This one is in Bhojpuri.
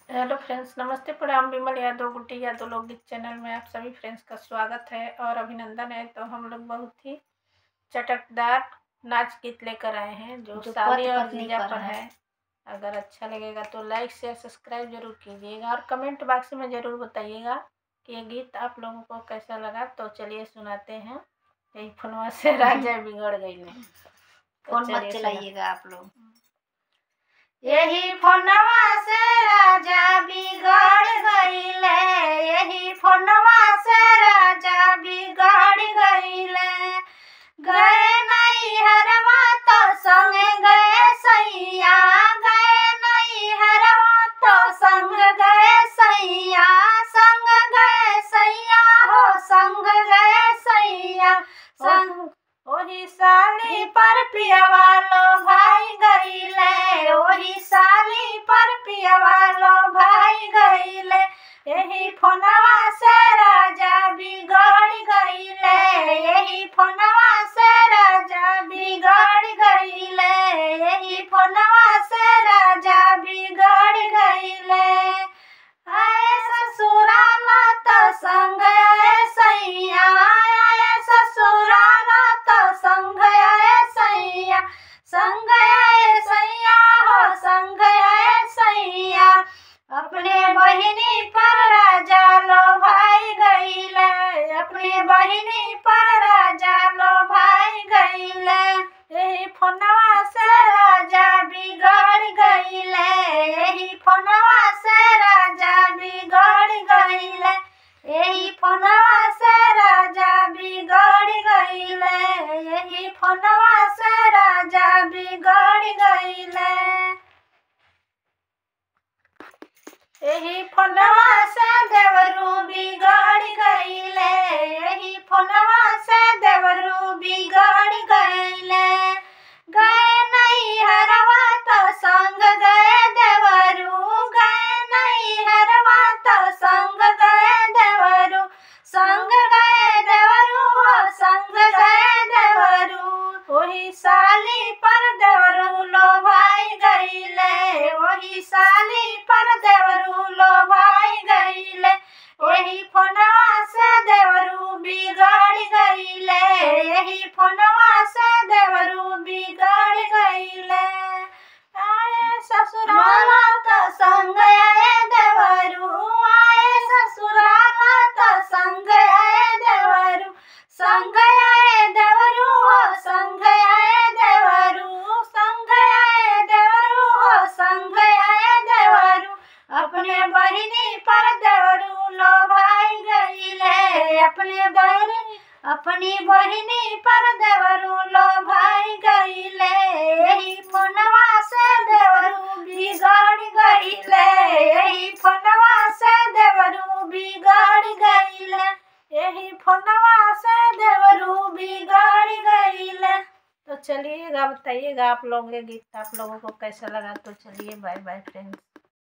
हेलो फ्रेंड्स, नमस्ते, प्रणाम। विमल यादव, गुड्डी यादव लोकगीत चैनल में आप सभी फ्रेंड्स का स्वागत है और अभिनंदन है। तो हम लोग बहुत ही चटकदार नाच गीत लेकर आए हैं जो साली और जीजा पर है। अगर अच्छा लगेगा तो लाइक शेयर सब्सक्राइब जरूर कीजिएगा और कमेंट बॉक्स में ज़रूर बताइएगा कि ये गीत आप लोगों को कैसा लगा। तो चलिए सुनाते हैं। यही फोनवा से राजा बिगड़ गई ने। फोन मत चलाइएगा आप लोग। यही फोनवा से राजा बिगड़ गईले, यही फोनवा से राजा बिगड़ गईले। गए नैहरवा तो संग गए सैया, गए नैहरवा तो संग गए सैया, संग गए सैया हो संग गए सैया। संग ओही साली पर पियवा लो भाई गईले, ओही साली पर पियवा लो भाई गईले। यही फोनवा से राजा बिगड़ गईले, यही फोनवा से राजा बिगड़ गईले, यही फोनवा से राजा बिगड़ गईले। आए ससुराला तो संग आए सैया, आए ससुराला तो संग आए सैया, संग आए सैया हो संग आए सैया। अपने बहिनी पर राजा लो भाई गईले, अपने बहिनी पर राजा लो भाई गईले। यही फोनवा से राजा बिगड़ गईले, यही फोनवा से राजा बिगड़ गईले, यही फोनवा से राजा बिगड़ गईले, यही फोनवा से राजा बिगड़ गईले। यही फोनवा से देवरू बिगड़ गईले, यही फोनवा से देवरू बिगड़ गईले। गए नैहरवा तो संग गए देवरू, गए नैहरवा तो संग गए देवरू, संग गए देवरू हो संग गए देवरू। वही साली पर देवरू लो भाई गईले, वही साली पर देवरू लो भाई गईले। यही फोनवा से देवरू बिगड़ गईले, यही फोनवा से देवरू बिगड़ गईले। आए ससुराला तो संग आए देवरू, आए ससुराला तो संग आए देवरू, संग आए देवरू हो संग आए देवरू, संग आए देवरू हो संग आए देवरू। अपने बहिनी पर देवरू लो भाई गईले, अपनी बहिनी पर देवरू लो भाई गईले। यही फोनवा से देवरू बिगड़ गईले, यही फोनवा से देवरू बिगड़ गईले, यही फोनवा से देवरू बिगड़ गईले। तो चलिएगा, बताइएगा आप लोग ये गीत आप लोगों को कैसा लगा। तो चलिए, बाय बाय फ्रेंड्स।